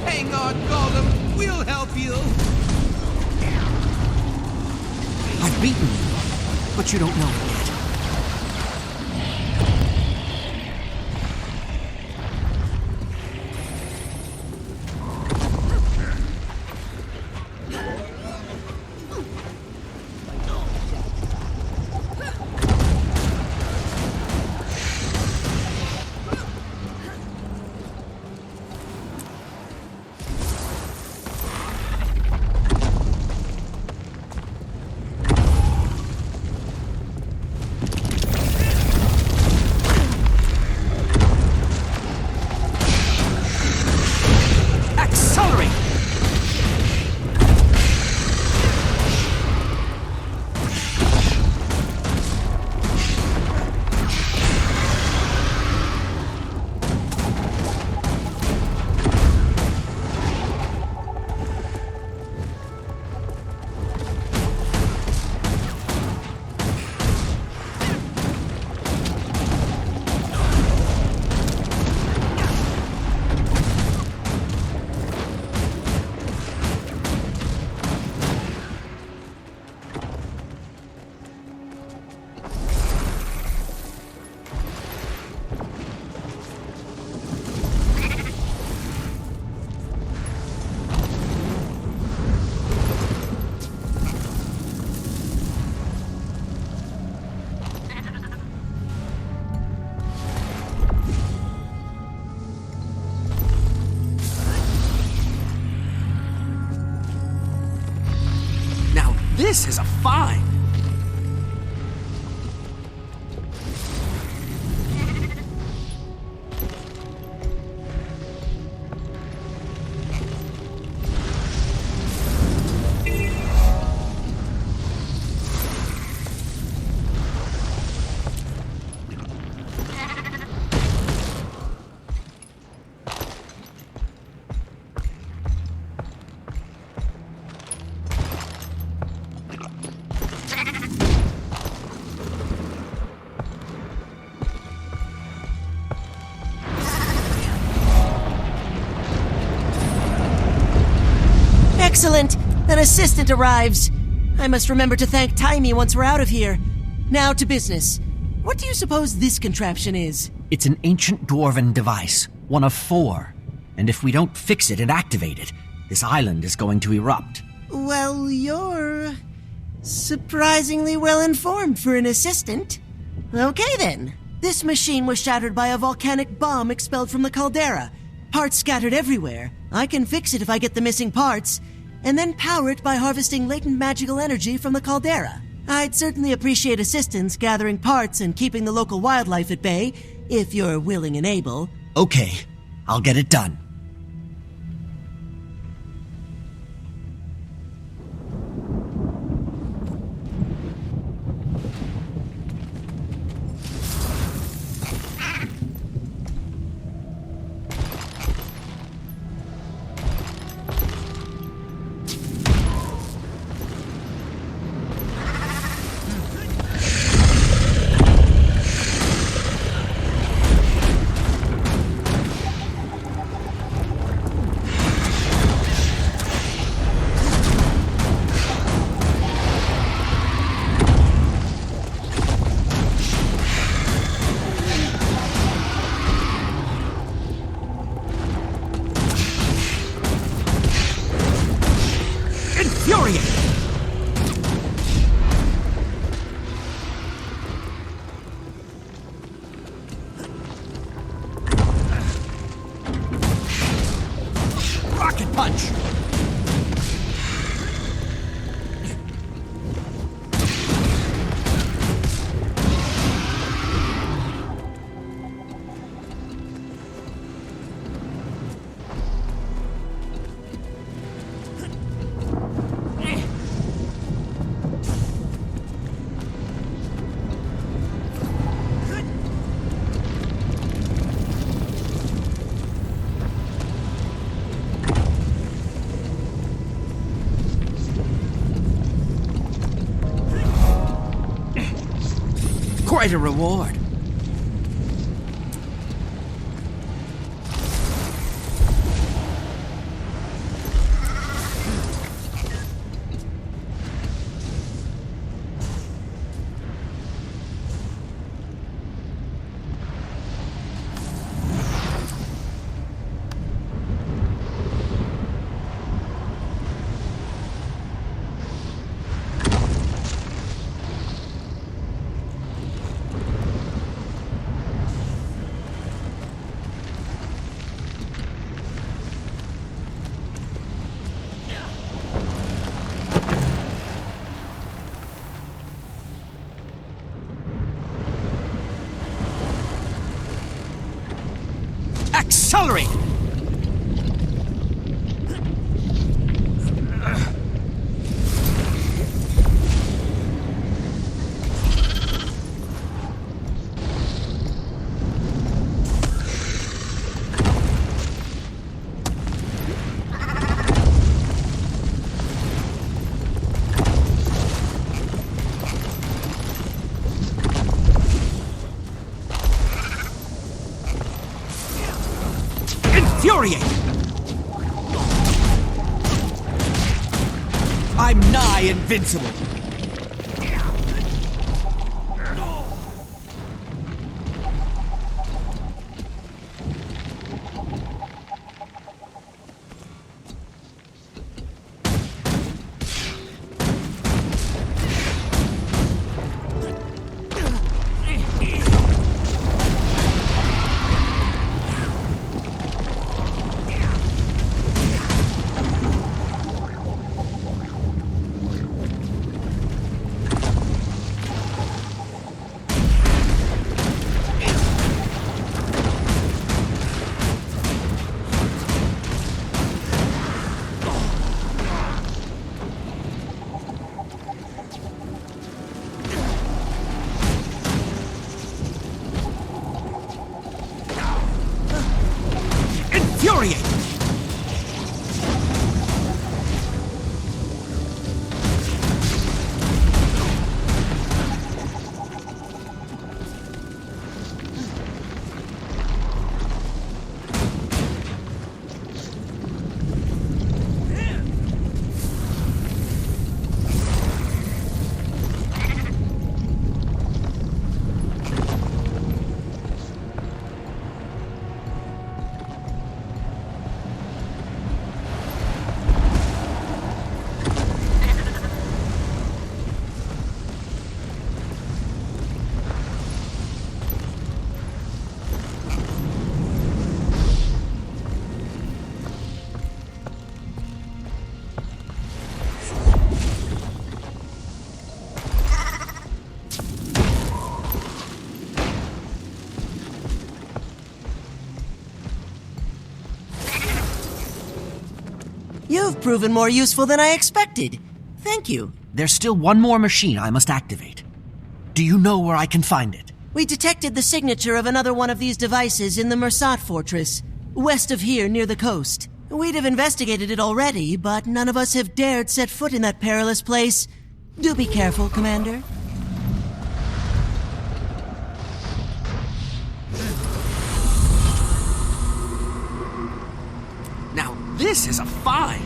Hang on, Golem. We'll help you. I've beaten you, but you don't know it yet. Accelerate! Now this is a find! Excellent! An assistant arrives. I must remember to thank Timey once we're out of here. Now to business. What do you suppose this contraption is? It's an ancient dwarven device, one of 4. And if we don't fix it and activate it, this island is going to erupt. Well, you're surprisingly well informed for an assistant. Okay then. This machine was shattered by a volcanic bomb expelled from the caldera. parts scattered everywhere. I can fix it if I get the missing parts, and then power it by harvesting latent magical energy from the caldera. I'd certainly appreciate assistance gathering parts and keeping the local wildlife at bay, if you're willing and able. Okay, I'll get it done. Rocket punch! Quite a reward. Accelerate! Infuriate! I'm nigh invincible. You've proven more useful than I expected. Thank you. There's still one more machine I must activate. Do you know where I can find it? We detected the signature of another one of these devices in the Mersat Fortress, west of here near the coast. We'd have investigated it already, but none of us have dared set foot in that perilous place. Do be careful, Commander. Now, this is a find!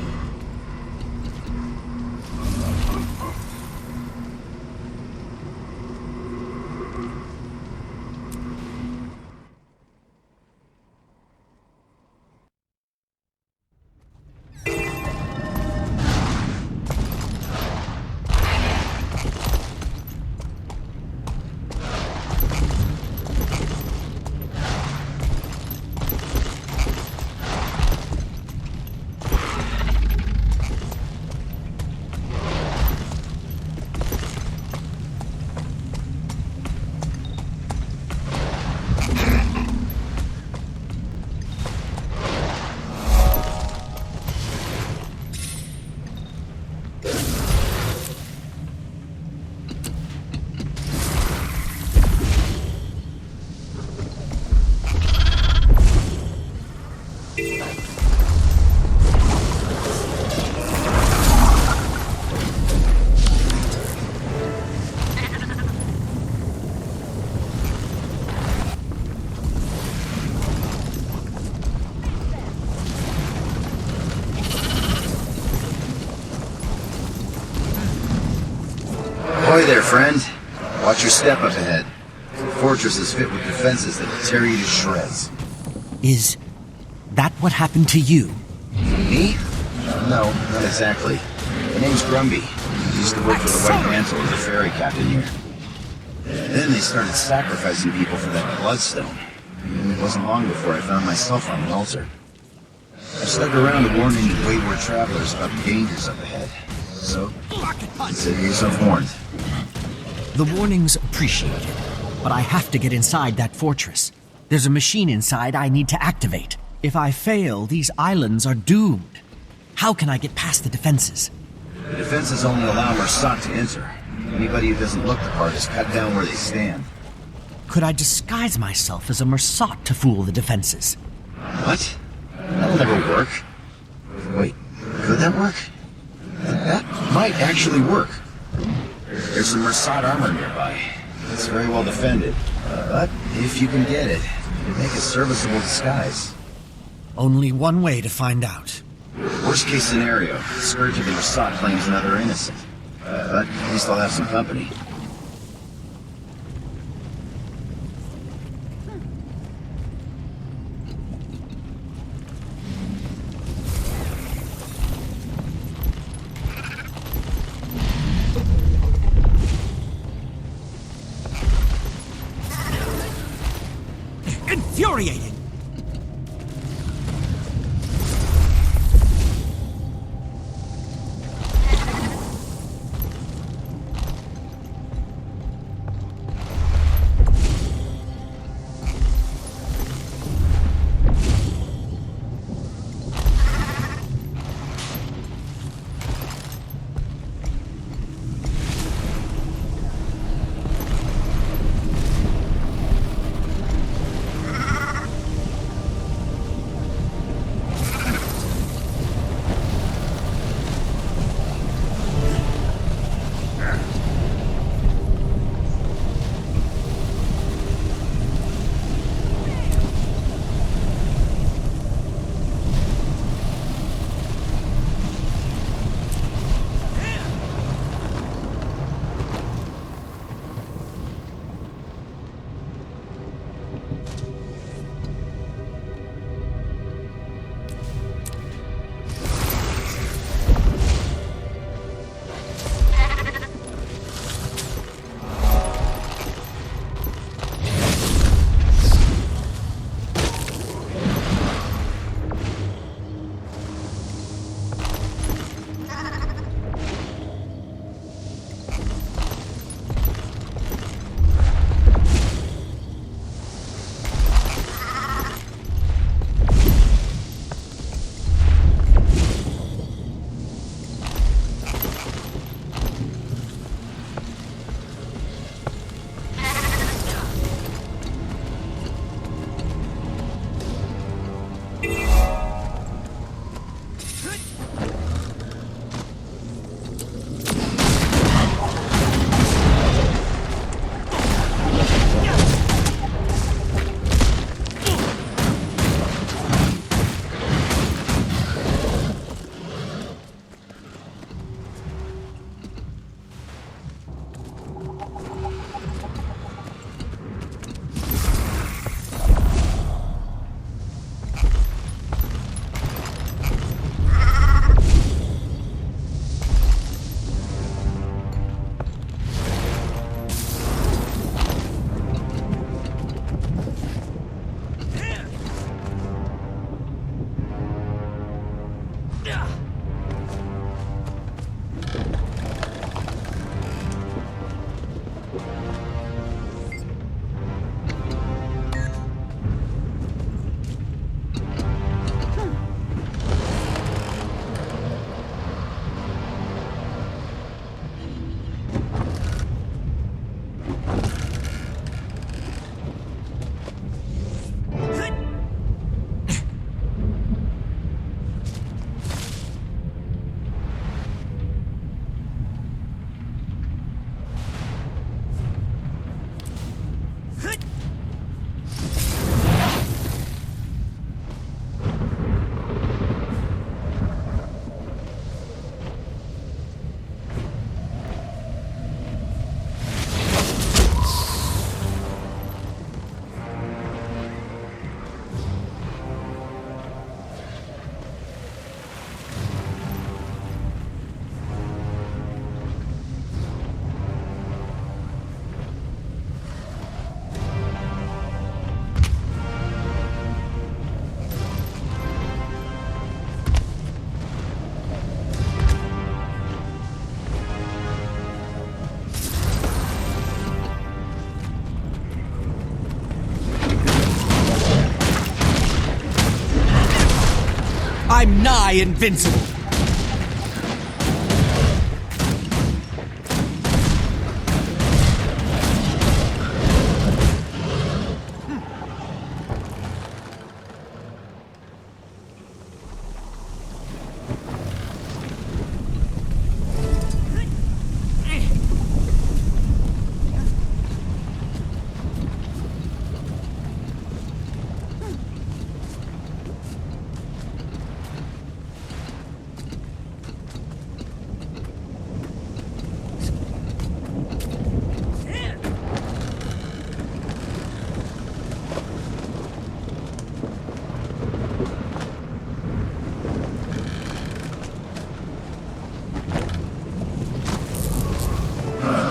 Ahoy there, friend. Watch your step up ahead. The fortress is fit with defenses that will tear you to shreds. Is that what happened to you? Me? No, not exactly. My name's Grumby. I used to work for the White Mantle as a ferry captain here. Then they started sacrificing people for that bloodstone. And it wasn't long before I found myself on the altar. I stuck around to warn any wayward travelers about the dangers up ahead. So, consider yourself warned. The warning's appreciated, but I have to get inside that fortress. There's a machine inside I need to activate. If I fail, these islands are doomed. How can I get past the defenses? The defenses only allow Mersat to enter. Anybody who doesn't look the part is cut down where they stand. Could I disguise myself as a Mersat to fool the defenses? What? That'll never work. Wait, could that work? That might actually work. There's some Mersat armor nearby. It's very well defended. But if you can get it, it'd make a serviceable disguise. Only one way to find out. Worst case scenario, the Scourge of the Mersat claims another innocent. But at least I'll have some company. Infuriating! I'm nigh invincible.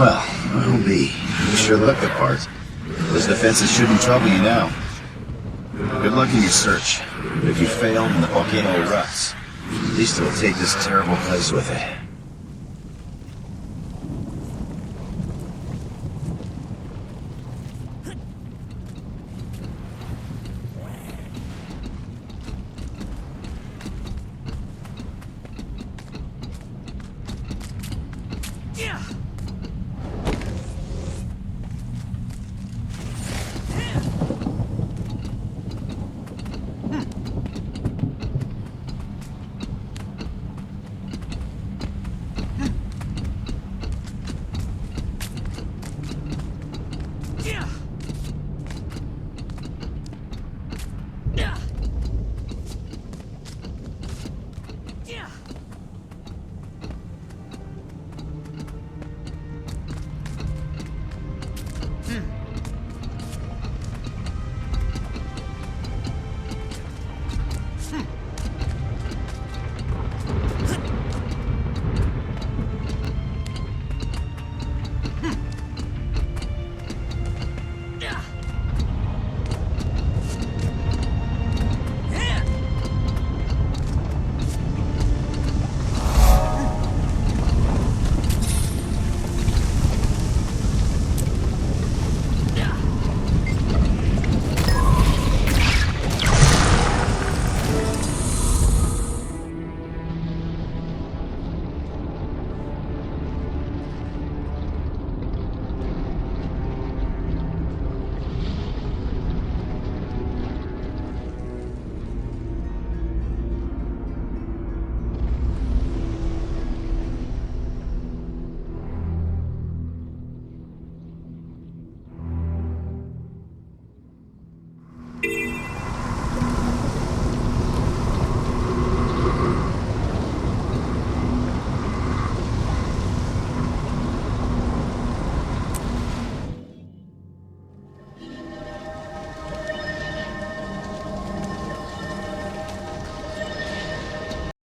Well, I'll be. You sure look the part. Those defenses shouldn't trouble you now. Good luck in your search. If you fail and the volcano erupts, at least it'll take this terrible place with it. Yeah.